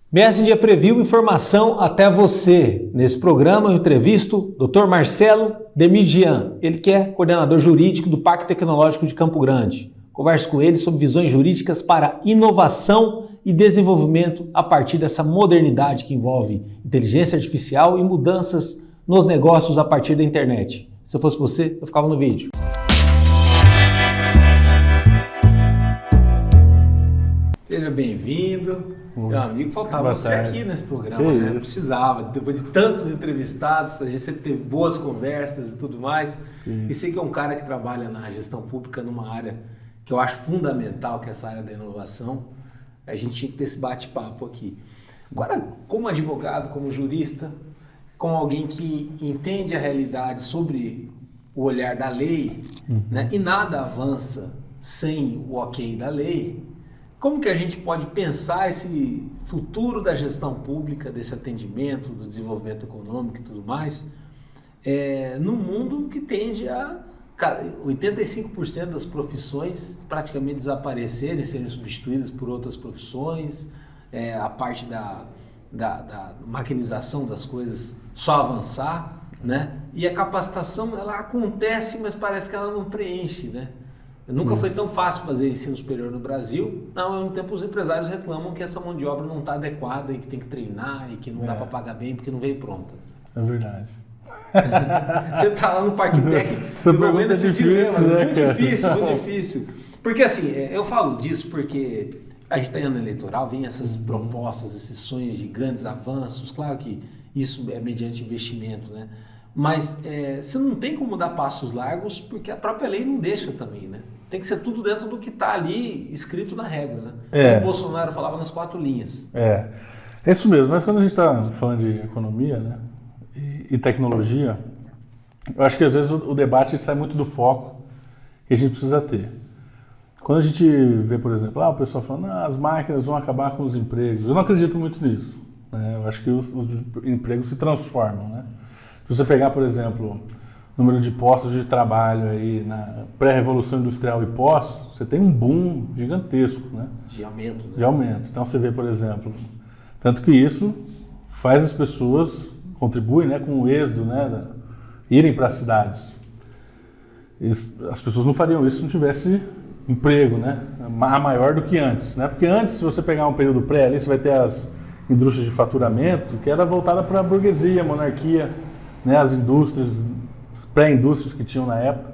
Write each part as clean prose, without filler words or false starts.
Messenger Preview informação até você. Nesse programa eu entrevisto o Dr. Marcelo Demidian, ele que é coordenador jurídico do Parque Tecnológico de Campo Grande. Converso com ele sobre visões jurídicas para inovação e desenvolvimento a partir dessa modernidade que envolve inteligência artificial e mudanças nos negócios a partir da internet. Se eu fosse você, eu ficava no vídeo. Seja bem-vindo. Meu amigo, faltava você aqui nesse programa, né? Precisava, depois de tantos entrevistados, a gente sempre teve boas conversas e tudo mais. E sei que é um cara que trabalha na gestão pública numa área que eu acho fundamental, que é essa área da inovação. A gente tinha que ter esse bate-papo aqui. Agora, como advogado, como jurista, como alguém que entende a realidade sobre o olhar da lei, né? E nada avança sem o ok da lei. Como que a gente pode pensar esse futuro da gestão pública, desse atendimento, do desenvolvimento econômico e tudo mais, num mundo que tende a 85% das profissões praticamente desaparecerem, serem substituídas por outras profissões, a parte da maquinização das coisas só avançar, né? E a capacitação, ela acontece, mas parece que ela não preenche, né? Nunca foi tão fácil fazer ensino superior no Brasil. Ao mesmo tempo, os empresários reclamam que essa mão de obra não está adequada e que tem que treinar e que não dá para pagar bem porque não veio pronta. É verdade. Você está lá no Parque Tech desenvolvendo esses dilemas. Muito difícil, muito difícil. Porque assim, eu falo disso porque a gente está em ano eleitoral, vem essas propostas, esses sonhos de grandes avanços. Claro que isso é mediante investimento, né? Mas você não tem como dar passos largos porque a própria lei não deixa também, né? Tem que ser tudo dentro do que está ali escrito na regra, né? Como o Bolsonaro falava nas 4 linhas. É isso mesmo, mas quando a gente está falando de economia, né, e tecnologia, eu acho que às vezes o debate sai muito do foco que a gente precisa ter. Quando a gente vê, por exemplo, o pessoal falando as máquinas vão acabar com os empregos, eu não acredito muito nisso, né? Eu acho que os empregos se transformam, né? Se você pegar, por exemplo, o número de postos de trabalho aí na pré-revolução industrial e pós, você tem um boom gigantesco, né? De aumento, né? De aumento. Então você vê, por exemplo, tanto que isso faz as pessoas, contribui, né, com o êxodo, né, irem para as cidades. As pessoas não fariam isso se não tivesse emprego, né, maior do que antes, né? Porque antes, se você pegar um período pré ali, você vai ter as indústrias de faturamento, que era voltada para a burguesia, a monarquia, né, as indústrias, as pré-indústrias que tinham na época.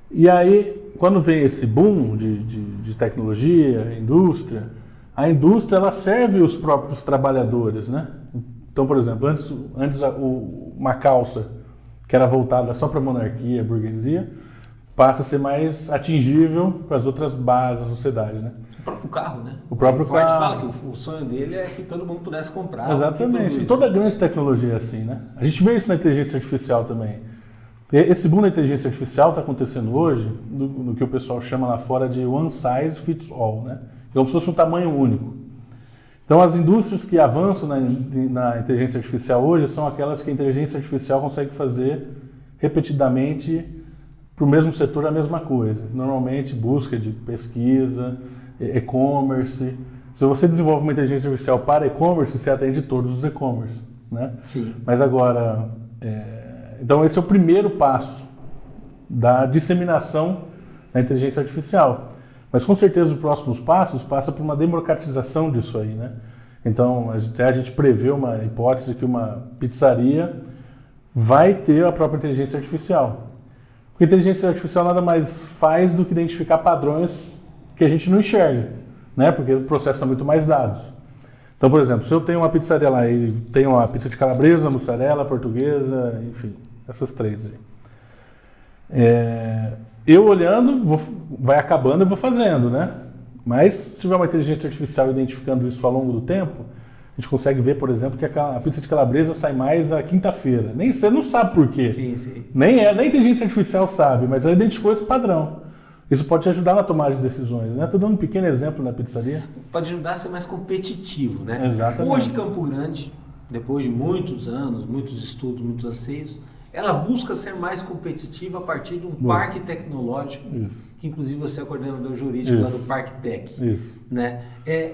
E aí, quando vem esse boom de tecnologia, indústria, a indústria ela serve os próprios trabalhadores, né? Então, por exemplo, antes uma calça que era voltada só para a monarquia, a burguesia, passa a ser mais atingível para as outras bases da sociedade, né? O próprio carro, né? O próprio Ford carro. fala que o sonho dele é que todo mundo pudesse comprar. Exatamente. Toda grande tecnologia é assim, né? A gente vê isso na inteligência artificial também. Esse boom da inteligência artificial está acontecendo hoje no que o pessoal chama lá fora de one size fits all, né? É como se fosse um tamanho único. Então, as indústrias que avançam na inteligência artificial hoje são aquelas que a inteligência artificial consegue fazer repetidamente para o mesmo setor a mesma coisa. Normalmente, busca de pesquisa, e-commerce. Se você desenvolve uma inteligência artificial para e-commerce, você atende todos os e-commerce, né? Sim. Mas agora, então esse é o primeiro passo da disseminação da inteligência artificial. Mas com certeza os próximos passos passa por uma democratização disso aí, né? Então até a gente prevê uma hipótese que uma pizzaria vai ter a própria inteligência artificial. Porque a inteligência artificial nada mais faz do que identificar padrões que a gente não enxerga, né? Porque processa muito mais dados. Então, por exemplo, se eu tenho uma pizzaria lá e tenho uma pizza de calabresa, mussarela, portuguesa, enfim, essas 3 aí. Eu olhando, vai acabando e vou fazendo, né? Mas se tiver uma inteligência artificial identificando isso ao longo do tempo, a gente consegue ver, por exemplo, que a pizza de calabresa sai mais à quinta-feira. Nem você não sabe por quê. Sim. Nem a inteligência artificial sabe, mas ela identificou esse padrão. Isso pode te ajudar na tomada de decisões, né? Estou dando um pequeno exemplo na pizzaria. Pode ajudar a ser mais competitivo, né? Exatamente. Hoje, Campo Grande, depois de muitos anos, muitos estudos, muitos anseios, ela busca ser mais competitiva a partir de um parque tecnológico que inclusive você é coordenador jurídico lá do ParkTech. Isso. Né?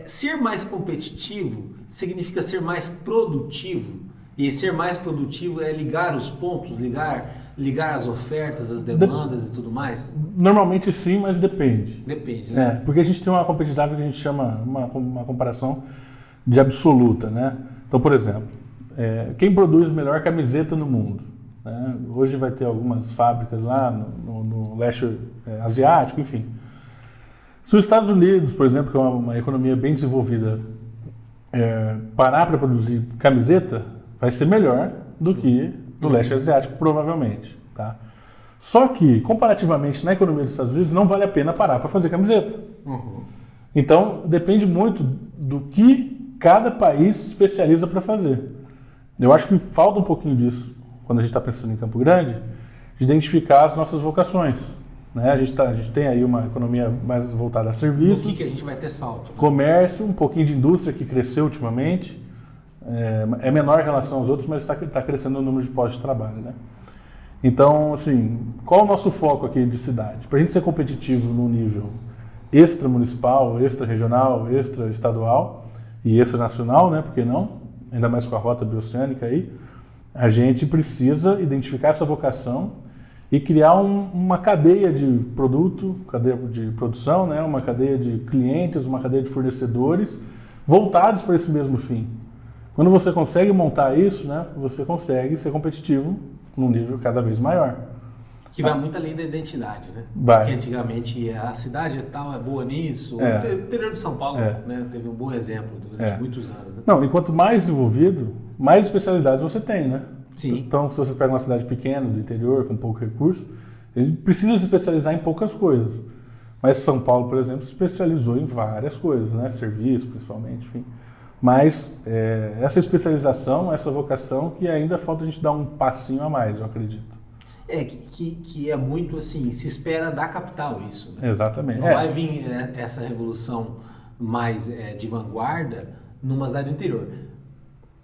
Ser mais competitivo significa ser mais produtivo, e ser mais produtivo é ligar os pontos, ligar as ofertas, as demandas e tudo mais? Normalmente sim, mas depende. Depende, né? Porque a gente tem uma competitividade que a gente chama uma comparação de absoluta, né? Então, por exemplo, quem produz melhor camiseta no mundo? Né? Hoje vai ter algumas fábricas lá no leste asiático, enfim. Se os Estados Unidos, por exemplo, que é uma economia bem desenvolvida, parar para produzir camiseta, vai ser melhor do que do leste asiático, provavelmente. Tá? Só que, comparativamente, na economia dos Estados Unidos, não vale a pena parar para fazer camiseta. Então, depende muito do que cada país se especializa para fazer. Eu acho que falta um pouquinho disso, quando a gente está pensando em Campo Grande, de identificar as nossas vocações. Né? A gente tem aí uma economia mais voltada a serviços. No que a gente vai ter salto? Né? Comércio, um pouquinho de indústria que cresceu ultimamente. É menor em relação aos outros, mas está crescendo o número de postos de trabalho. Né? Então, assim, qual é o nosso foco aqui de cidade? Para a gente ser competitivo no nível extra-municipal, extra-regional, extra-estadual e extra-nacional, né? Por que não? Ainda mais com a rota bioceânica aí, a gente precisa identificar essa vocação e criar uma cadeia de produto, cadeia de produção, né? Uma cadeia de clientes, uma cadeia de fornecedores voltados para esse mesmo fim. Quando você consegue montar isso, né? Você consegue ser competitivo num nível cada vez maior. Que vai muito além da identidade, né? Vai. Porque antigamente a cidade tal é boa nisso. O interior de São Paulo né, teve um bom exemplo durante muitos anos. Né? Não, e quanto mais desenvolvido, mais especialidades você tem, né? Sim. Então, se você pega uma cidade pequena, do interior, com pouco recurso, ele precisa se especializar em poucas coisas. Mas São Paulo, por exemplo, se especializou em várias coisas, né? Serviço, principalmente, enfim. Mas essa especialização, essa vocação, que ainda falta a gente dar um passinho a mais, eu acredito. Que é muito assim, se espera da capital isso. Né? Exatamente. Não vai vir essa revolução mais de vanguarda numa cidade do interior.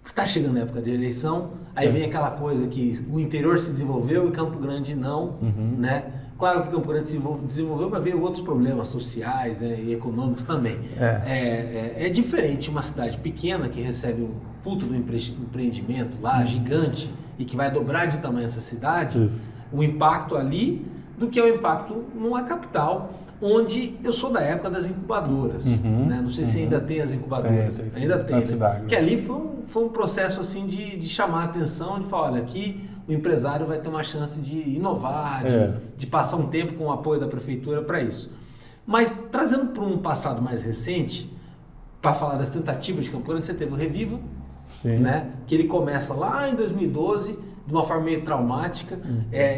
Está chegando a época de eleição, aí vem aquela coisa que o interior se desenvolveu e Campo Grande não, né? Claro que Campo Grande se desenvolveu, mas veio outros problemas sociais e econômicos também. É diferente uma cidade pequena que recebe um puto do empreendimento lá, gigante, e que vai dobrar de tamanho essa cidade, o impacto ali, do que é o impacto numa capital, onde eu sou da época das incubadoras. Né? Não sei se ainda tem as incubadoras. Ainda tem. Né? Que ali foi um processo assim de chamar a atenção, de falar, olha, aqui o empresário vai ter uma chance de inovar, de passar um tempo com o apoio da prefeitura para isso. Mas, trazendo para um passado mais recente, para falar das tentativas de Campo Grande, você teve o Reviva, né? Que ele começa lá em 2012, de uma forma meio traumática,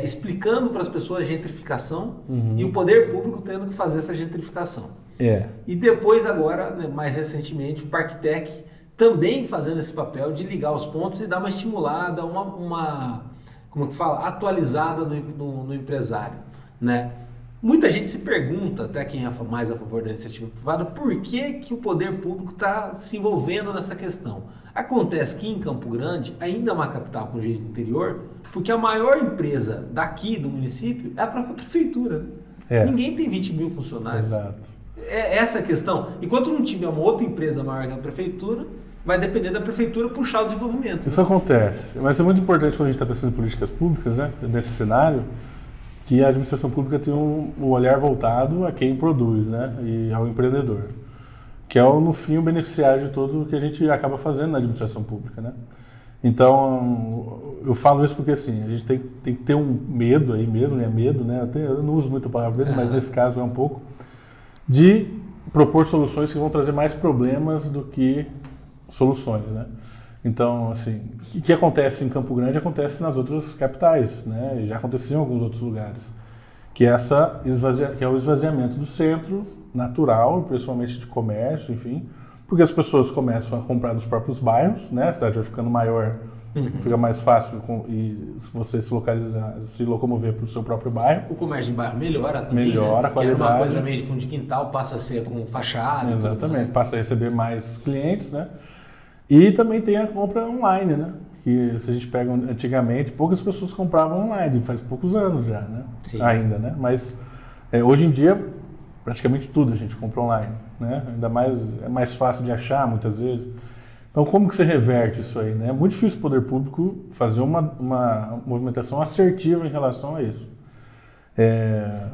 explicando para as pessoas a gentrificação e o poder público tendo que fazer essa gentrificação. E depois, agora, né, mais recentemente, o ParkTech também fazendo esse papel de ligar os pontos e dar uma estimulada, como que fala, atualizada no empresário, né? Muita gente se pergunta, até quem é mais a favor da iniciativa privada, por que o poder público está se envolvendo nessa questão. Acontece que em Campo Grande, ainda é uma capital com jeito interior, porque a maior empresa daqui do município é a própria prefeitura. Ninguém tem 20 mil funcionários. Exato. Essa é a questão. Enquanto não tiver uma outra empresa maior que a prefeitura, vai depender da prefeitura puxar o desenvolvimento. Isso acontece, mas é muito importante quando a gente está pensando em políticas públicas, né, nesse cenário, que a administração pública tem um olhar voltado a quem produz, né, e ao empreendedor, que é, no fim, o beneficiário de tudo o que a gente acaba fazendo na administração pública, né. Então, eu falo isso porque, assim, a gente tem que ter um medo aí mesmo, é medo, né, eu não uso muito a palavra medo, mas nesse caso é um pouco, de propor soluções que vão trazer mais problemas do que soluções, né? Então, assim, o que acontece em Campo Grande acontece nas outras capitais, né? E já aconteceu em alguns outros lugares, que é o esvaziamento do centro natural, principalmente de comércio, enfim, porque as pessoas começam a comprar nos próprios bairros, né? A cidade vai ficando maior, fica mais fácil e você se locomover para o seu próprio bairro. O comércio de bairro melhora também, melhora, né? A qualidade. Que era uma coisa meio de fundo de quintal, passa a ser com fachada. Exatamente, tudo, né? Passa a receber mais clientes, né? E também tem a compra online, né? Que se a gente pega antigamente, poucas pessoas compravam online, faz poucos anos já, né? Sim. Ainda, né? Mas Hoje em dia, praticamente tudo a gente compra online, né? Ainda mais, é mais fácil de achar muitas vezes. Então, como que você reverte isso aí, né? É muito difícil o poder público fazer uma movimentação assertiva em relação a isso.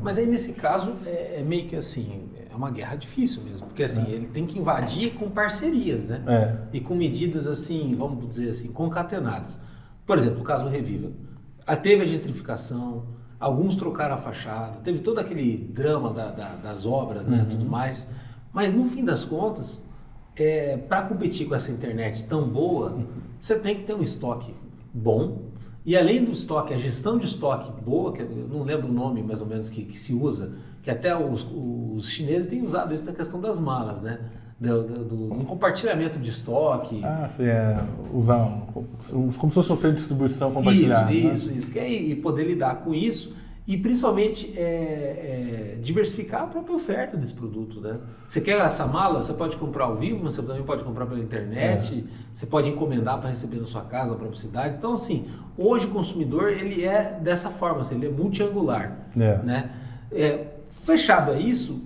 Mas aí, nesse caso, é meio que assim, é uma guerra difícil mesmo, porque assim, ele tem que invadir com parcerias, né? E com medidas assim, vamos dizer assim, concatenadas. Por exemplo, o caso do Reviva. Teve a gentrificação, alguns trocaram a fachada, teve todo aquele drama das obras, né? Tudo mais. Mas, no fim das contas, para competir com essa internet tão boa, você tem que ter um estoque bom. E além do estoque, a gestão de estoque boa, que eu não lembro o nome mais ou menos que se usa, que até os chineses têm usado isso na questão das malas, né? Do compartilhamento de estoque. Sim, usar como se fosse um centro de distribuição compartilhado. Isso. E poder lidar com isso e principalmente diversificar a própria oferta desse produto, né? Você quer essa mala, você pode comprar ao vivo, mas você também pode comprar pela internet, você pode encomendar para receber na sua casa, na própria cidade. Então, assim, hoje o consumidor, ele é dessa forma, assim, ele é multiangular, né? Fechado a isso,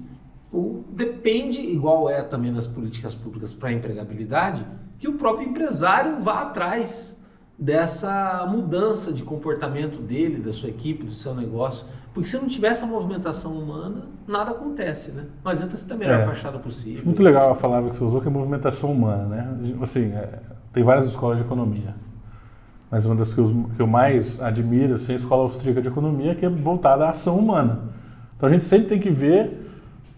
depende, igual é também nas políticas públicas para a empregabilidade, que o próprio empresário vá atrás dessa mudança de comportamento dele, da sua equipe, do seu negócio. Porque se não tiver essa movimentação humana, nada acontece, né? Não adianta você ter a melhor fachada possível. Muito legal a palavra que você usou, que é movimentação humana, né? Assim, tem várias escolas de economia, mas uma das que eu mais admiro assim, é a Escola Austríaca de Economia, que é voltada à ação humana. Então a gente sempre tem que ver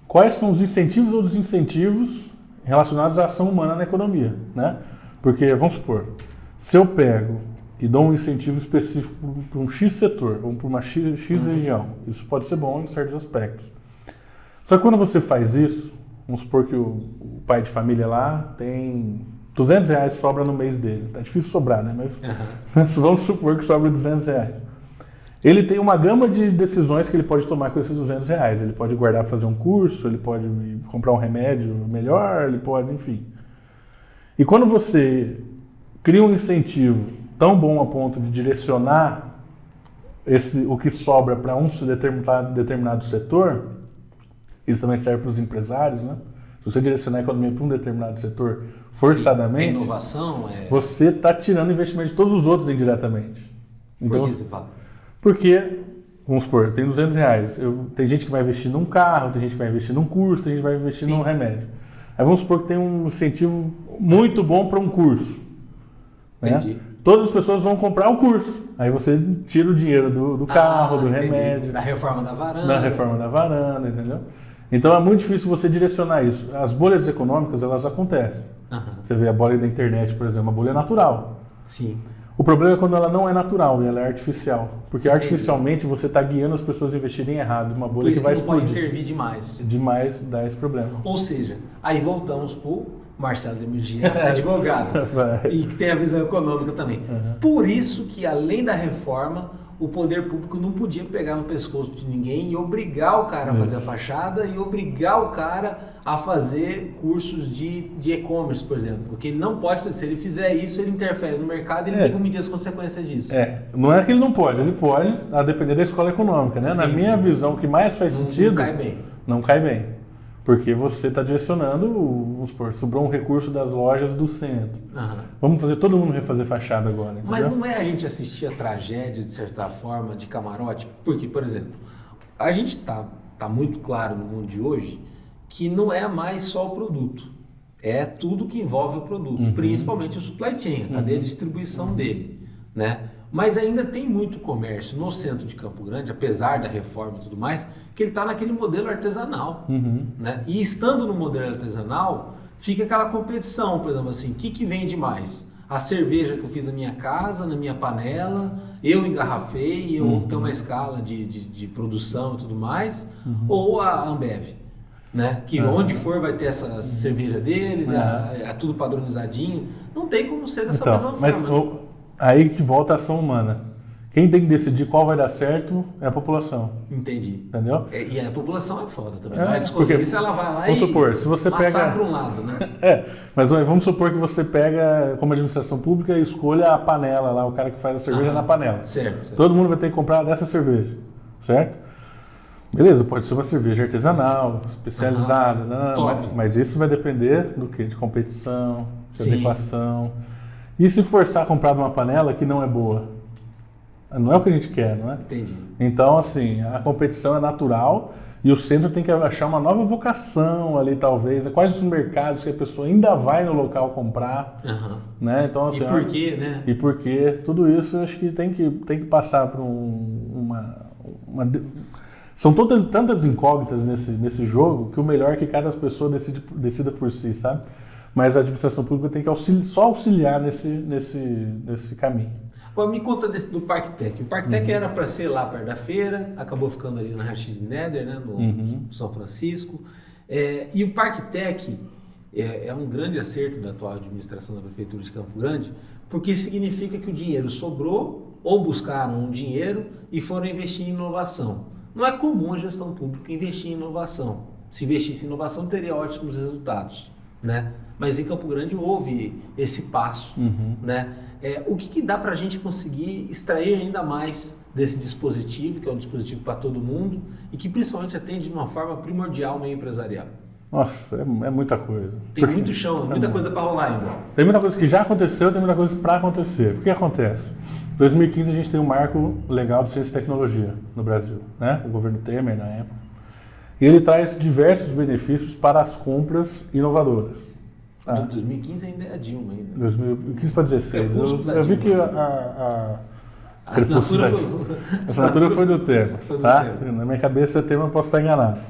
quais são os incentivos ou desincentivos relacionados à ação humana na economia, né? Porque, vamos supor, se eu pego e dou um incentivo específico para um X setor, ou para uma X região, isso pode ser bom em certos aspectos. Só que quando você faz isso, vamos supor que o pai de família lá tem R$200 sobra no mês dele. Tá difícil sobrar, né? Mas vamos supor que sobra R$200. Ele tem uma gama de decisões que ele pode tomar com esses R$200. Ele pode guardar para fazer um curso, ele pode comprar um remédio melhor, ele pode, enfim. E quando você cria um incentivo tão bom a ponto de direcionar o que sobra para um determinado setor, isso também serve para os empresários, né? Se você direcionar a economia para um determinado setor forçadamente, inovação você está tirando investimento de todos os outros indiretamente. Então, por que você fala? Porque, vamos supor, eu tenho R$200, tem gente que vai investir num carro, tem gente que vai investir num curso, tem gente que vai investir num remédio. Aí vamos supor que tem um incentivo muito bom para um curso. Entendi. Né? Todas as pessoas vão comprar o curso. Aí você tira o dinheiro do carro, do remédio. Da reforma da varanda. Da reforma da varanda, entendeu? Então é muito difícil você direcionar isso. As bolhas econômicas, elas acontecem. Você vê a bolha da internet, por exemplo, a bolha é natural. Sim. O problema é quando ela não é natural e ela é artificial. Porque artificialmente você está guiando as pessoas a investirem errado. Uma bolha que vai explodir. Pode intervir demais. Demais dá esse problema. Ou seja, aí voltamos para o Marcelo Demirgia, advogado, e que tem a visão econômica também. Por isso que, além da reforma, o poder público não podia pegar no pescoço de ninguém e obrigar o cara a fazer a fachada e obrigar o cara a fazer cursos de e-commerce, por exemplo. Porque ele não pode, se ele fizer isso, ele interfere no mercado e ele tem que medir as consequências disso. Não é que ele não pode, ele pode, a depender da escola econômica, né? Na minha visão, o que mais faz sentido... Não cai bem. Não cai bem. Porque você está direcionando, vamos supor, sobrou um recurso das lojas do centro. Vamos fazer todo mundo refazer fachada agora. Entendeu? Mas não é a gente assistir a tragédia, de certa forma, de camarote? Porque, por exemplo, a gente tá muito claro no mundo de hoje que não é mais só o produto. É tudo que envolve o produto, principalmente o supply chain, a cadeia de distribuição dele, né? Mas ainda tem muito comércio no centro de Campo Grande, apesar da reforma e tudo mais, que ele está naquele modelo artesanal. Né? E estando no modelo artesanal, fica aquela competição, por exemplo, assim, o que vende mais? A cerveja que eu fiz na minha casa, na minha panela, eu engarrafei, eu tenho uma escala de produção e tudo mais, ou a Ambev? Né? Que onde for vai ter essa cerveja deles, é tudo padronizadinho. Não tem como ser dessa mesma forma. Mas, aí que volta a ação humana. Quem tem que decidir qual vai dar certo é a população. Entendi. Entendeu? E a população é foda também. Não é escolher isso, ela vai lá vamos supor, se você massacra um lado, né? Mas vamos supor que você pega, como administração pública, e escolha a panela lá, o cara que faz a cerveja na panela. Certo. Todo mundo vai ter que comprar dessa cerveja, certo? Beleza, pode ser uma cerveja artesanal, especializada, mas isso vai depender do quê? De competição, de adequação. E se forçar a comprar uma panela que não é boa? Não é o que a gente quer, não é? Entendi. Então, assim, a competição é natural e o centro tem que achar uma nova vocação ali, talvez. Quais os mercados que a pessoa ainda vai no local comprar, né? Então, assim, e por quê, né? E por quê? Tudo isso eu acho que tem que passar por São tantas incógnitas nesse jogo que o melhor é que cada pessoa decida por si, sabe? Mas a administração pública tem que só auxiliar nesse caminho. Agora, me conta do Parque Tech. O Parque Tech era para ser lá perto da feira, acabou ficando ali na Rashid Neder, né, no São Francisco. E o Parque Tech é um grande acerto da atual administração da Prefeitura de Campo Grande, porque significa que o dinheiro sobrou ou buscaram um dinheiro e foram investir em inovação. Não é comum a gestão pública investir em inovação. Se investisse em inovação, teria ótimos resultados, né? Mas em Campo Grande houve esse passo, né? O que dá para a gente conseguir extrair ainda mais desse dispositivo, que é um dispositivo para todo mundo e que principalmente atende de uma forma primordial no meio empresarial? Nossa, é muita coisa. Tem muito chão, muita coisa para rolar ainda. Tem muita coisa que já aconteceu, tem muita coisa para acontecer. O que acontece? Em 2015 a gente tem um marco legal de ciência e tecnologia no Brasil, né? O governo Temer na época. E ele traz diversos benefícios para as compras inovadoras. 2015 ainda é Dilma ainda. 2015 para 2016. Eu vi que a assinatura foi do Temer, tá? Na minha cabeça, Temer, eu posso estar enganado.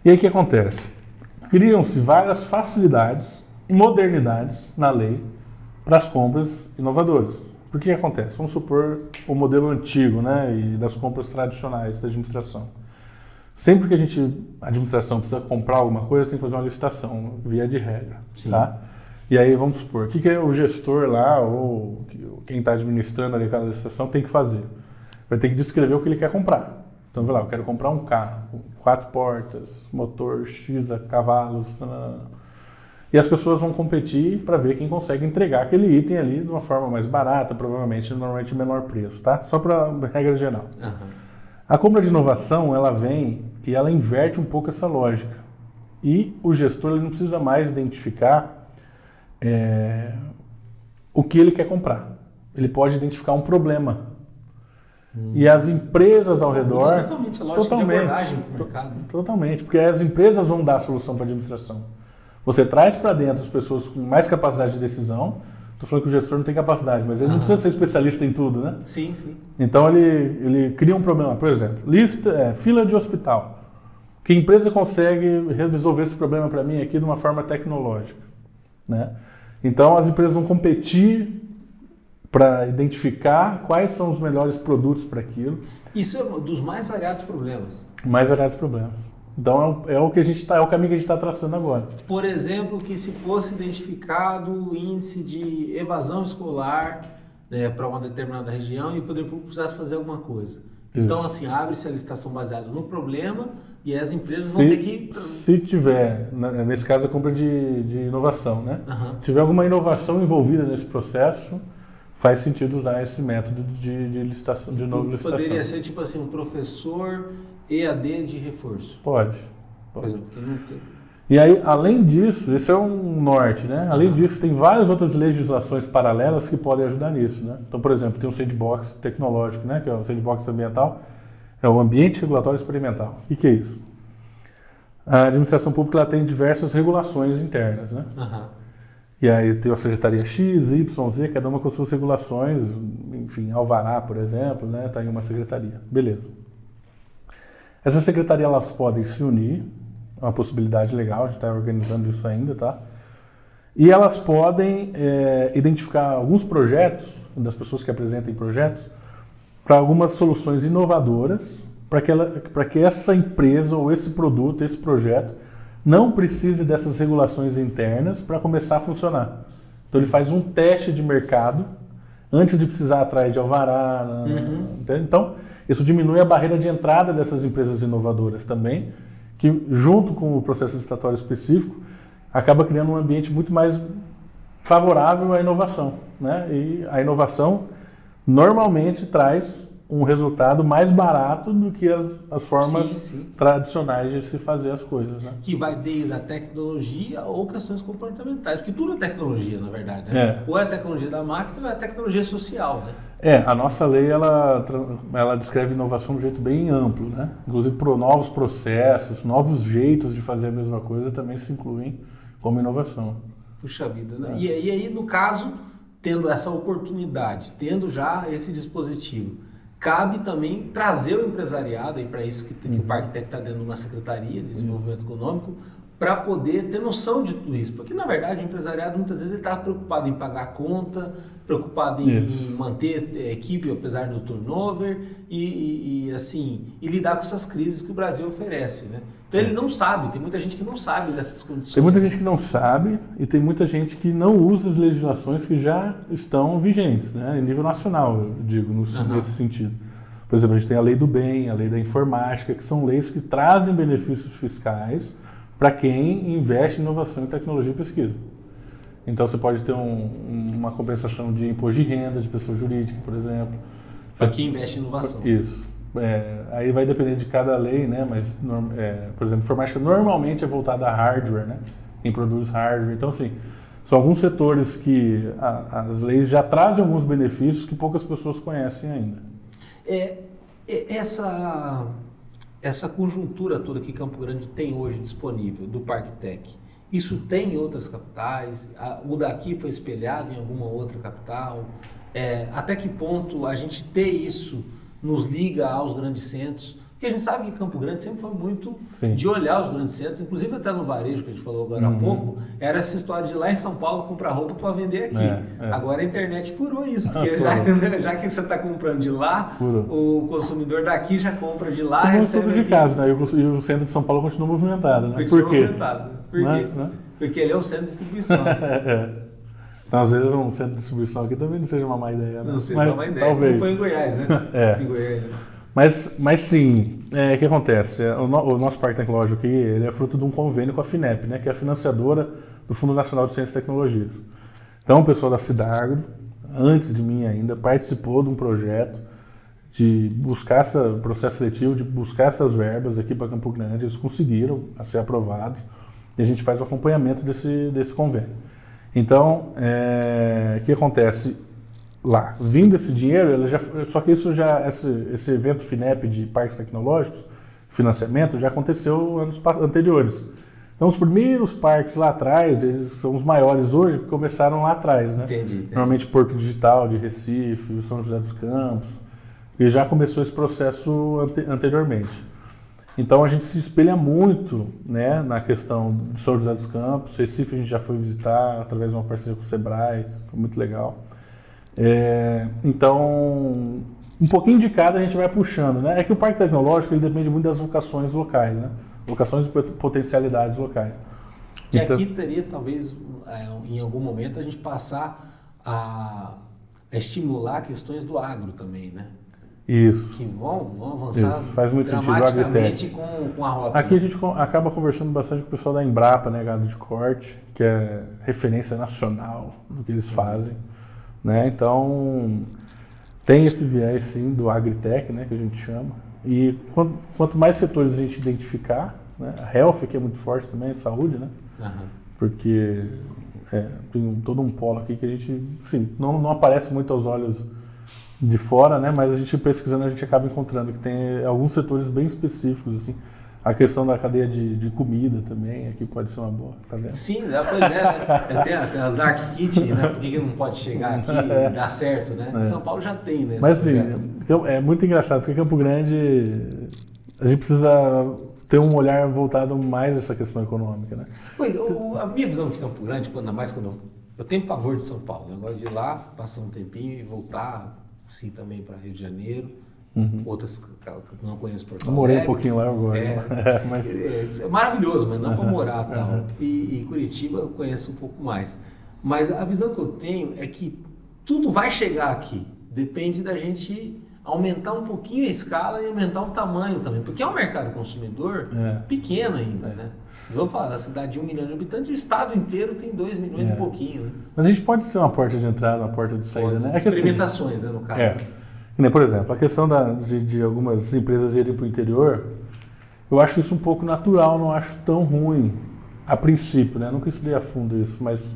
E aí o que acontece? Criam-se várias facilidades e modernidades na lei para as compras inovadoras. Por que acontece? Vamos supor o modelo antigo, né, e das compras tradicionais da administração. Sempre que a administração precisa comprar alguma coisa, tem que fazer uma licitação, via de regra. Tá? E aí vamos supor, o que o gestor lá, ou quem está administrando ali aquela licitação tem que fazer? Vai ter que descrever o que ele quer comprar. Então, vai lá, eu quero comprar um carro, 4 portas, motor X cavalos, e as pessoas vão competir para ver quem consegue entregar aquele item ali de uma forma mais barata, normalmente menor preço, tá? Só para regra geral. A compra de inovação, ela vem e ela inverte um pouco essa lógica. E o gestor ele não precisa mais identificar o que ele quer comprar. Ele pode identificar um problema. E as empresas ao redor... Totalmente a lógica de abordagem para o mercado. Totalmente, porque as empresas vão dar a solução para a administração. Você traz para dentro as pessoas com mais capacidade de decisão. Estou falando que o gestor não tem capacidade, mas ele não precisa ser especialista em tudo, né? Sim, sim. Então ele cria um problema. Por exemplo, fila de hospital. Que empresa consegue resolver esse problema para mim aqui de uma forma tecnológica, né? Então as empresas vão competir para identificar quais são os melhores produtos para aquilo. Isso é um dos mais variados problemas. Mais variados problemas. Então é o caminho que a gente está traçando agora. Por exemplo, que se fosse identificado o índice de evasão escolar para uma determinada região e o poder público precisasse fazer alguma coisa. Isso. Então, assim, abre-se a licitação baseada no problema e as empresas vão ter que... Se tiver, nesse caso, a compra de inovação, né? Se tiver alguma inovação envolvida nesse processo, faz sentido usar esse método de licitação, de novo licitação. Poderia ser tipo assim, um professor EAD de reforço. Pode. Por exemplo, que não tem. E aí, além disso, esse é um norte, né? Além disso, tem várias outras legislações paralelas que podem ajudar nisso, né? Então, por exemplo, tem o sandbox tecnológico, né? Que é o sandbox ambiental, é o ambiente regulatório experimental. O que é isso? A administração pública ela tem diversas regulações internas, né? E aí tem a Secretaria X, Y, Z, cada uma com suas regulações, enfim, Alvará, por exemplo, né? Está em uma secretaria. Beleza. Essas secretarias elas podem se unir, é uma possibilidade legal, a gente está organizando isso ainda, tá? E elas podem identificar alguns projetos, das pessoas que apresentem projetos, para algumas soluções inovadoras, para que essa empresa ou esse produto, esse projeto, não precise dessas regulações internas para começar a funcionar. Então ele faz um teste de mercado antes de precisar atrás de alvará. Então isso diminui a barreira de entrada dessas empresas inovadoras também, que junto com o processo licitatório específico acaba criando um ambiente muito mais favorável à inovação, né? E a inovação normalmente traz um resultado mais barato do que as formas tradicionais de se fazer as coisas, né? Que vai desde a tecnologia ou questões comportamentais, porque tudo é tecnologia, na verdade, né? Ou é a tecnologia da máquina ou é a tecnologia social, né? A nossa lei, ela descreve inovação de um jeito bem amplo, né? Inclusive, novos processos, novos jeitos de fazer a mesma coisa também se incluem como inovação. Puxa vida, né? E aí, no caso, tendo essa oportunidade, tendo já esse dispositivo, cabe também trazer o empresariado, e para isso que o Parque Tech está dentro de uma Secretaria de Desenvolvimento Econômico, para poder ter noção de tudo isso. Porque, na verdade, o empresariado muitas vezes está preocupado em pagar a conta, preocupado em manter a equipe, apesar do turnover, e lidar com essas crises que o Brasil oferece, né? Então ele não sabe, tem muita gente que não sabe dessas condições. Tem muita gente que não sabe e tem muita gente que não usa as legislações que já estão vigentes, né? Em nível nacional, eu digo, nesse sentido. Por exemplo, a gente tem a lei do bem, a lei da informática, que são leis que trazem benefícios fiscais para quem investe em inovação, em tecnologia e pesquisa. Então você pode ter uma compensação de imposto de renda de pessoa jurídica, por exemplo. Para quem investe em inovação. Isso. Aí vai depender de cada lei, né? Mas, por exemplo, informática normalmente é voltada a hardware, né? Quem produz hardware. Então, assim, são alguns setores que as leis já trazem alguns benefícios que poucas pessoas conhecem ainda. Essa conjuntura toda que Campo Grande tem hoje disponível do Parque Tech, isso tem em outras capitais? O daqui foi espelhado em alguma outra capital? Até que ponto a gente ter isso nos liga aos grandes centros? Porque a gente sabe que Campo Grande sempre foi muito de olhar os grandes centros, inclusive até no varejo, que a gente falou agora há pouco, era essa história de ir lá em São Paulo comprar roupa para vender aqui. Agora a internet furou isso, porque já que você está comprando de lá, o consumidor daqui já compra de lá, recebe tudo de casa, né? E o centro de São Paulo continua movimentado, né? Por quê? Por quê? Porque ele é o centro de distribuição. Então, às vezes um centro de distribuição aqui também não seja uma má ideia, né? Não seja uma má ideia, talvez. Não foi em Goiás, né? Em Goiás. Mas sim, o que acontece? O nosso parque tecnológico aqui, ele é fruto de um convênio com a FINEP, né, que é a financiadora do Fundo Nacional de Ciências e Tecnologias. Então o pessoal da Cidargo, antes de mim ainda, participou de um projeto de buscar esse processo seletivo, de buscar essas verbas aqui para Campo Grande. Eles conseguiram ser aprovados e a gente faz o acompanhamento desse convênio. Então, o que acontece? Lá, vindo esse dinheiro, só que esse evento FINEP de parques tecnológicos, financiamento, já aconteceu anos anteriores. Então, os primeiros parques lá atrás, eles são os maiores hoje, que começaram lá atrás, né? Entendi. Normalmente Porto Digital de Recife, São José dos Campos, e já começou esse processo anteriormente. Então, a gente se espelha muito, né, na questão de São José dos Campos. Recife a gente já foi visitar através de uma parceria com o Sebrae, foi muito legal. Então, um pouquinho de cada a gente vai puxando, né? É que o parque tecnológico ele depende muito das vocações locais, né? Vocações e potencialidades locais. E então, aqui teria, talvez, em algum momento, a gente passar a estimular questões do agro também, né? Isso. Que vão avançar faz muito dramaticamente com a rota. Aqui a gente acaba conversando bastante com o pessoal da Embrapa, né? Gado de corte, que é referência nacional do que eles fazem. Né? Então, tem esse viés, sim, do agritech, né, que a gente chama. E quanto mais setores a gente identificar, né, a health, que é muito forte também, a saúde, né? Porque tem todo um polo aqui que a gente, assim, não aparece muito aos olhos de fora, né, mas a gente pesquisando, a gente acaba encontrando que tem alguns setores bem específicos, assim. A questão da cadeia de comida também, aqui pode ser uma boa, tá vendo? Sim, pois né? Tem as Dark Kitchen, né? Por que não pode chegar aqui e dar certo, né? São Paulo já tem, né? Mas assim, é muito engraçado, porque Campo Grande, a gente precisa ter um olhar voltado mais a essa questão econômica, né? A minha visão de Campo Grande, ainda mais quando eu tenho pavor de São Paulo, eu gosto de ir lá, passar um tempinho e voltar, assim, também para Rio de Janeiro. Outras que não conheço Porto Alegre. Eu morei um pouquinho lá agora. É maravilhoso, mas não para morar tal. E Curitiba eu conheço um pouco mais. Mas a visão que eu tenho é que tudo vai chegar aqui. Depende da gente aumentar um pouquinho a escala e aumentar o tamanho também. Porque é um mercado consumidor pequeno ainda, né? Vamos falar, a cidade de 1 milhão de habitantes, o estado inteiro tem 2 milhões e pouquinho. Né? Mas a gente pode ser uma porta de entrada, uma porta de saída, né? Experimentações, né, no caso. Por exemplo, a questão de algumas empresas irem para o interior, eu acho isso um pouco natural, não acho tão ruim, a princípio, né? Nunca estudei a fundo isso, mas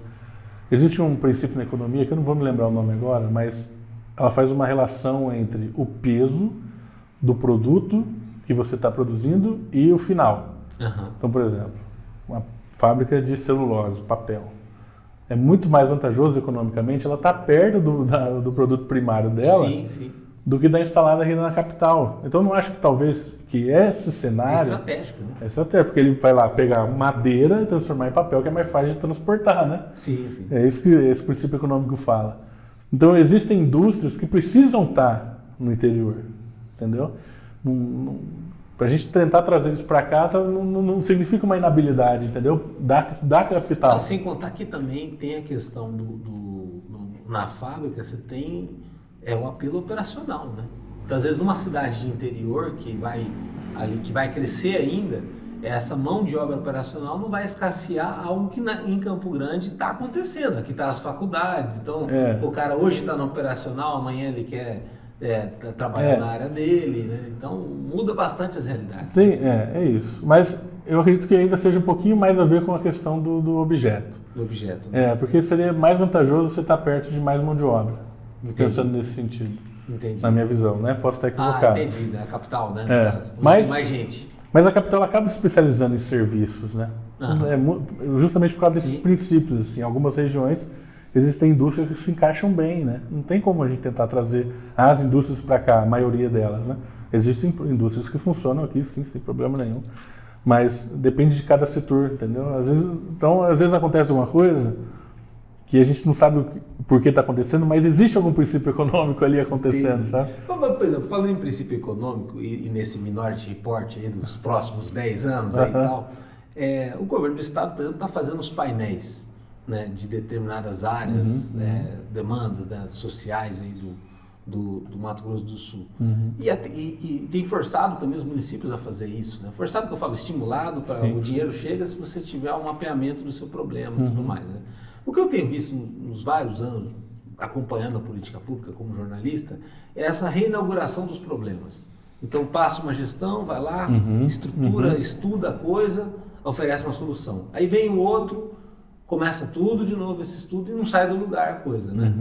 existe um princípio na economia, que eu não vou me lembrar o nome agora, mas ela faz uma relação entre o peso do produto que você está produzindo e o final. Uhum. Então, por exemplo, uma fábrica de celulose, papel, é muito mais vantajoso economicamente ela está perto do produto primário dela, sim, do que da instalada aqui na capital. Então, não acho que talvez que esse cenário... É estratégico, né? É estratégico, porque ele vai lá pegar madeira e transformar em papel, que é mais fácil de transportar, né? Sim, sim. É isso que esse princípio econômico fala. Então, existem indústrias que precisam estar no interior, entendeu? Para a gente tentar trazer isso para cá não significa uma inabilidade, entendeu? Dá capital. Sem contar que também tem a questão na fábrica, você tem o apelo operacional, né? Então, às vezes, numa cidade de interior que vai crescer ainda, essa mão de obra operacional não vai escassear algo que em Campo Grande está acontecendo. Aqui estão as faculdades, então o cara hoje está no operacional, amanhã ele quer trabalhar na área dele, né? Então muda bastante as realidades. Sim, é isso. Mas eu acredito que ainda seja um pouquinho mais a ver com a questão do objeto. Do objeto. Né? Porque seria mais vantajoso você estar perto de mais mão de obra, pensando nesse sentido. Entendi. Na minha visão, né? Posso estar equivocado. Entendi, né? A capital, né? Mas, mais gente. Mas a capital acaba se especializando em serviços, né? Justamente por causa desses princípios. Assim, em algumas regiões existem indústrias que se encaixam bem, né? Não tem como a gente tentar trazer as indústrias para cá, a maioria delas, né? Existem indústrias que funcionam aqui, sim, sem problema nenhum. Mas depende de cada setor, entendeu? Às vezes acontece alguma coisa que a gente não sabe por que está acontecendo, mas existe algum princípio econômico ali acontecendo, entendi. Sabe? Por exemplo, falando em princípio econômico e nesse Minority Report aí dos próximos 10 anos aí e tal, o governo do estado, por exemplo, está fazendo os painéis, né, de determinadas áreas, demandas, né, sociais aí do Mato Grosso do Sul. E tem forçado também os municípios a fazer isso, né? Forçado que eu falo, estimulado, para o dinheiro chega se você tiver um mapeamento do seu problema e tudo mais, né? O que eu tenho visto nos vários anos, acompanhando a política pública como jornalista, é essa reinauguração dos problemas. Então passa uma gestão, vai lá, estrutura, estuda a coisa, oferece uma solução. Aí vem o outro, começa tudo de novo esse estudo e não sai do lugar a coisa, né?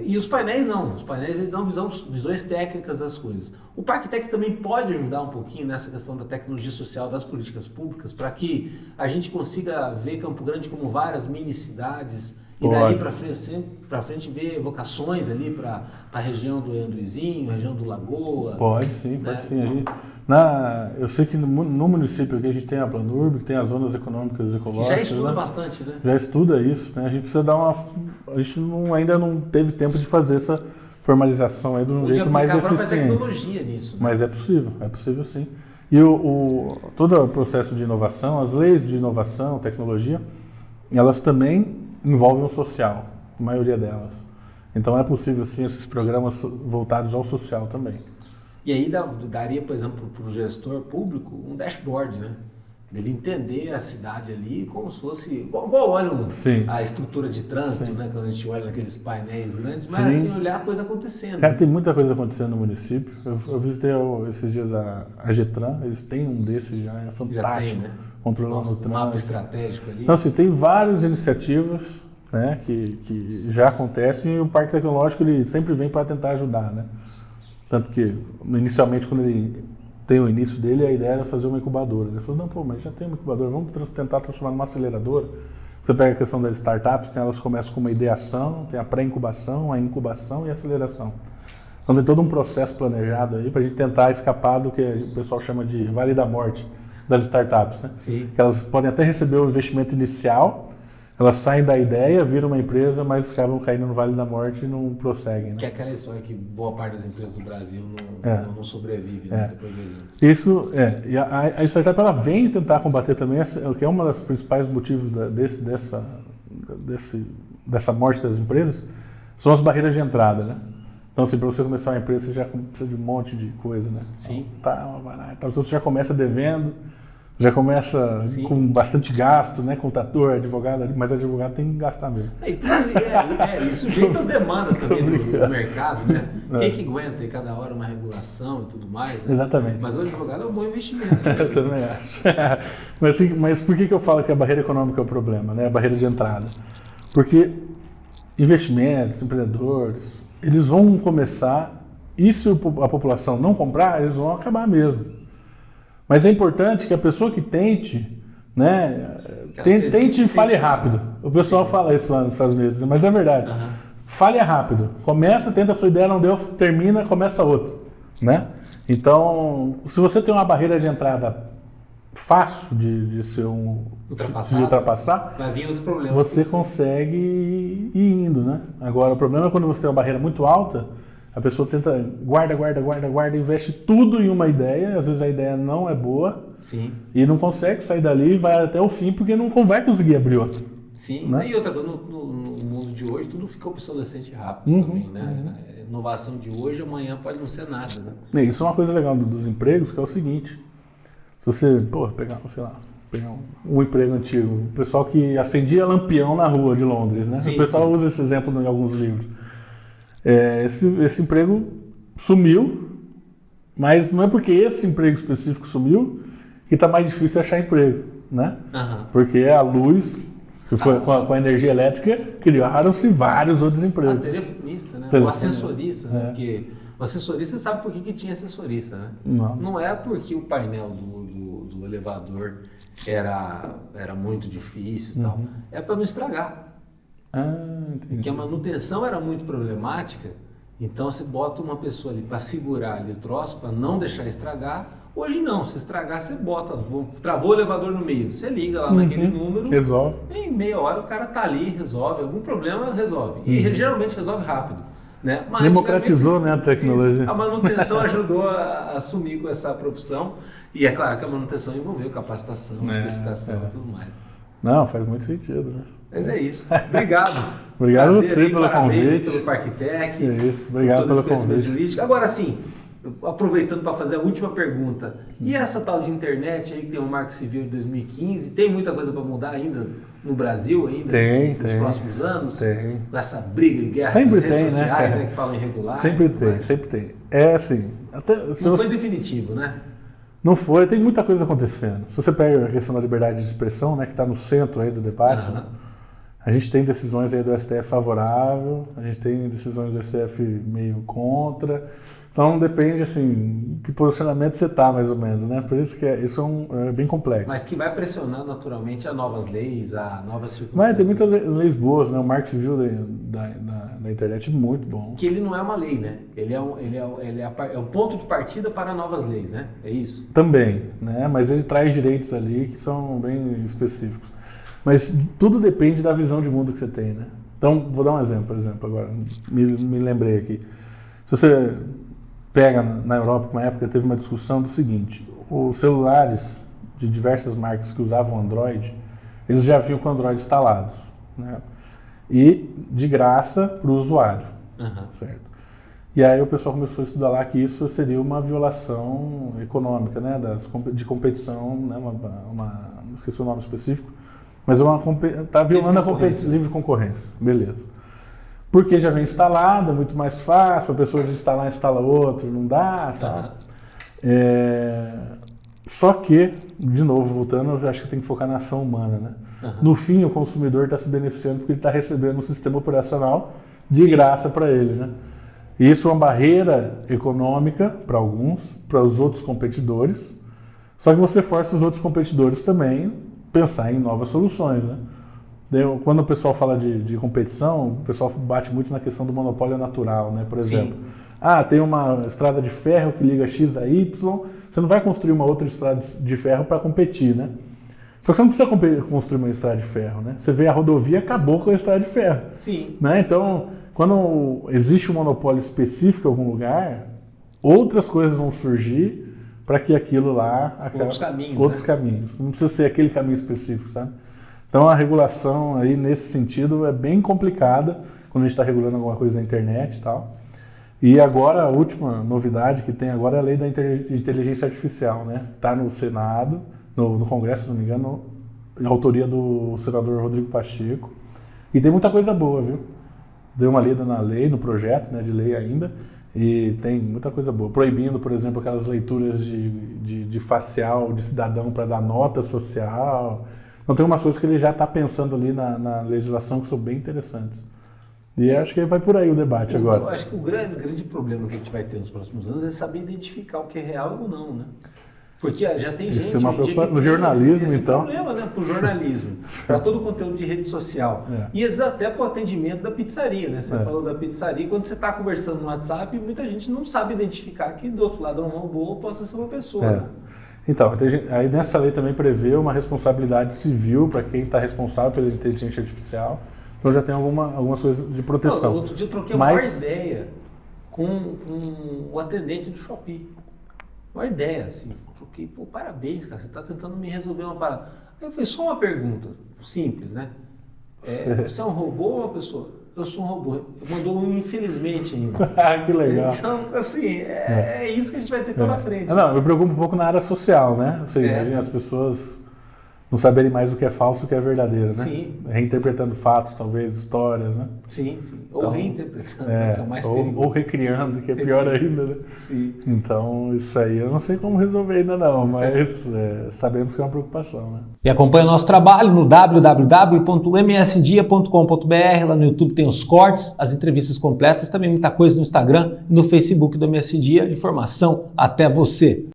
E os painéis não, os painéis eles dão visões técnicas das coisas. O ParkTech também pode ajudar um pouquinho nessa questão da tecnologia social das políticas públicas para que a gente consiga ver Campo Grande como várias mini cidades e dali para frente ver vocações ali para a região do Anduizinho, região do Lagoa. Pode sim, né? Pode sim. Eu sei que no município aqui a gente tem a Planurb, que tem as zonas econômicas e ecológicas. Que já estuda bastante, né? Já estuda isso, né? A gente precisa a gente ainda não teve tempo de fazer essa formalização aí de um jeito mais eficiente. Podia aplicar a própria tecnologia nisso. Né? Mas é possível sim. E todo o processo de inovação, as leis de inovação, tecnologia, elas também envolvem o social, a maioria delas. Então é possível sim esses programas voltados ao social também. E aí daria, por exemplo, para o gestor público um dashboard, né? Dele entender a cidade ali como se fosse... Igual olham a estrutura de trânsito, né? Quando a gente olha naqueles painéis grandes, mas assim, olhar a coisa acontecendo. Tem muita coisa acontecendo no município. Eu visitei esses dias a Getran, eles têm um desses já, é fantástico. Já tem, né? Controlando o trânsito. Mapa estratégico ali. Então, assim, tem várias iniciativas, né, que já acontecem e o Parque Tecnológico ele sempre vem para tentar ajudar, né? Tanto que, inicialmente, quando ele tem o início dele, a ideia era fazer uma incubadora. Ele falou, não, mas já tem uma incubadora, vamos tentar transformar numa aceleradora. Você pega a questão das startups, elas começam com uma ideação, tem a pré-incubação, a incubação e a aceleração. Então tem todo um processo planejado aí para a gente tentar escapar do que o pessoal chama de vale da morte das startups, né? Sim. Que elas podem até receber o investimento inicial, elas saem da ideia, viram uma empresa, mas acabam caindo no vale da morte e não prosseguem. Né? Que é aquela história que boa parte das empresas do Brasil não sobrevive, né? Depois Isso, e a startup ela vem tentar combater também, o que é um dos principais motivos dessa morte das empresas, são as barreiras de entrada, né? Então, assim, para você começar uma empresa, você já precisa de um monte de coisa, né? Sim. Então você já começa devendo, Já começa com bastante gasto, né? Contador, advogado, mas advogado tem que gastar mesmo. E sujeito às demandas também do mercado, né? Quem que aguenta aí cada hora uma regulação e tudo mais, né? Exatamente. Mas o advogado é um bom investimento. Eu também acho. Mas por que eu falo que a barreira econômica é o problema, né? A barreira de entrada? Porque investimentos, empreendedores, eles vão começar, e se a população não comprar, eles vão acabar mesmo. Mas é importante que a pessoa que tente, né, tente e fale rápido. O pessoal fala isso lá nos Estados Unidos, mas é verdade. Fale rápido. Começa, tenta a sua ideia, não deu, termina, começa outra, né? Então, se você tem uma barreira de entrada fácil de ser ultrapassar, vai vir outro problema. Você consegue ir indo, né? Agora, o problema é quando você tem uma barreira muito alta, a pessoa tenta, guarda, investe tudo em uma ideia, às vezes a ideia não é boa, sim, e não consegue sair dali e vai até o fim porque não vai conseguir abrir outra. Sim, né? E outra coisa, no mundo de hoje tudo fica obsolescente rápido também, né? A inovação de hoje, amanhã pode não ser nada, né? Isso é uma coisa legal dos empregos, que é o seguinte, se você, pegar um emprego antigo, o pessoal que acendia lampião na rua de Londres, né? Sim, o pessoal usa esse exemplo em alguns livros. Esse emprego sumiu, mas não é porque esse emprego específico sumiu que está mais difícil achar emprego, né? Porque a luz, que foi com a energia elétrica, criaram-se vários outros empregos. O telefonista, né? O assessorista, né? Porque o assessorista sabe por que tinha assessorista, né? Não é porque o painel do elevador era muito difícil e tal, é para não estragar. Porque a manutenção era muito problemática, então você bota uma pessoa ali para segurar ali o troço, para não deixar estragar. Hoje não, se estragar você bota, travou o elevador no meio, você liga lá naquele número, resolve. Em meia hora o cara tá ali, resolve, algum problema resolve, e geralmente resolve rápido. Né? Mas democratizou, né, a tecnologia. A manutenção ajudou a assumir com essa profissão, e é claro que a manutenção envolveu capacitação, especificação e tudo mais. Não, faz muito sentido, né? Mas é isso. Obrigado. Obrigado a você pelo convite. Pelo Parktec. É isso. Obrigado por todo pelo esse convite jurídico. Agora sim, aproveitando para fazer a última pergunta. E essa tal de internet aí que tem o Marco Civil de 2015, tem muita coisa para mudar ainda no Brasil ainda? Nos próximos anos? Tem. Essa briga e guerra sempre nas redes tem, sociais, né, que falam irregular. Sempre tem. É assim. Não foi definitivo, né? Não foi, tem muita coisa acontecendo. Se você pega a questão da liberdade de expressão, né, que está no centro aí do debate, né, a gente tem decisões aí do STF favorável, a gente tem decisões do STF meio contra. Então depende, assim, que posicionamento você está, mais ou menos, né? Por isso que isso é bem complexo. Mas que vai pressionar naturalmente a novas leis, a novas circunstâncias. Mas tem muitas leis boas, né? O Marco Civil da internet é muito bom. Que ele não é uma lei, né? Ele é um ponto de partida para novas leis, né? É isso? Também, né? Mas ele traz direitos ali que são bem específicos. Mas tudo depende da visão de mundo que você tem, né? Então, vou dar um exemplo, por exemplo, agora, me lembrei aqui. Se você pega na Europa, uma época teve uma discussão do seguinte: os celulares de diversas marcas que usavam Android, eles já vinham com Android instalados, né? E de graça para o usuário, certo? E aí o pessoal começou a estudar lá que isso seria uma violação econômica, né? De competição, né? Não esqueci o nome específico, mas está violando a livre concorrência, beleza. Porque já vem instalado, é muito mais fácil, a pessoa de instalar, instala outro, não dá, tal. Só que, de novo, voltando, eu acho que tem que focar na ação humana, né? No fim, o consumidor está se beneficiando porque ele está recebendo um sistema operacional de graça para ele, né? E isso é uma barreira econômica para alguns, para os outros competidores, só que você força os outros competidores também a pensar em novas soluções, né? Quando o pessoal fala de competição, o pessoal bate muito na questão do monopólio natural, né? Por exemplo, tem uma estrada de ferro que liga X a Y, você não vai construir uma outra estrada de ferro para competir, né? Só que você não precisa construir uma estrada de ferro, né? Você vê a rodovia, acabou com a estrada de ferro. Sim. Né? Então, quando existe um monopólio específico em algum lugar, outras coisas vão surgir para que aquilo lá acabe. Outros caminhos. Não precisa ser aquele caminho específico, sabe? Então a regulação aí nesse sentido é bem complicada quando a gente está regulando alguma coisa na internet e tal. E agora a última novidade que tem agora é a lei da inteligência artificial, né? Está no Senado, no Congresso, se não me engano, em autoria do senador Rodrigo Pacheco. E tem muita coisa boa, viu? Dei uma lida na lei, no projeto, né, de lei ainda, e tem muita coisa boa. Proibindo, por exemplo, aquelas leituras de facial de cidadão para dar nota social. Então tem umas coisas que ele já está pensando ali na legislação que são bem interessantes. E acho que vai por aí o debate agora. Eu acho que o grande problema que a gente vai ter nos próximos anos é saber identificar o que é real ou não, né? Porque já tem Isso gente... é uma preocupação no jornalismo, esse então. problema, né? Para o jornalismo, para todo o conteúdo de rede social. E até para o atendimento da pizzaria, né? Você falou da pizzaria, quando você está conversando no WhatsApp, muita gente não sabe identificar que do outro lado é um robô ou possa ser uma pessoa. Né? Então, aí nessa lei também prevê uma responsabilidade civil para quem está responsável pela inteligência artificial. Então já tem algumas coisas de proteção. Outro dia eu troquei uma ideia com o atendente do Shopee. Uma ideia, assim. Troquei, pô, parabéns, cara, você está tentando me resolver uma parada. Aí eu fiz só uma pergunta, simples, né? Você é um robô ou uma pessoa? Eu sou um robô. Mandou um infelizmente ainda. Que legal. Então, assim, é isso que a gente vai ter pela frente. Não, eu me preocupo um pouco na área social, né? Assim, imagina as pessoas não saberem mais o que é falso e o que é verdadeiro, né? Sim. Reinterpretando fatos, talvez, histórias, né? Sim. Ou então, reinterpretando, que é o mais perigoso. Ou recriando, que é pior ainda, né? Sim. Então, isso aí eu não sei como resolver ainda não, mas sabemos que é uma preocupação, né? E acompanha o nosso trabalho no www.msdia.com.br, lá no YouTube tem os cortes, as entrevistas completas, também muita coisa no Instagram e no Facebook do MS Dia, informação até você.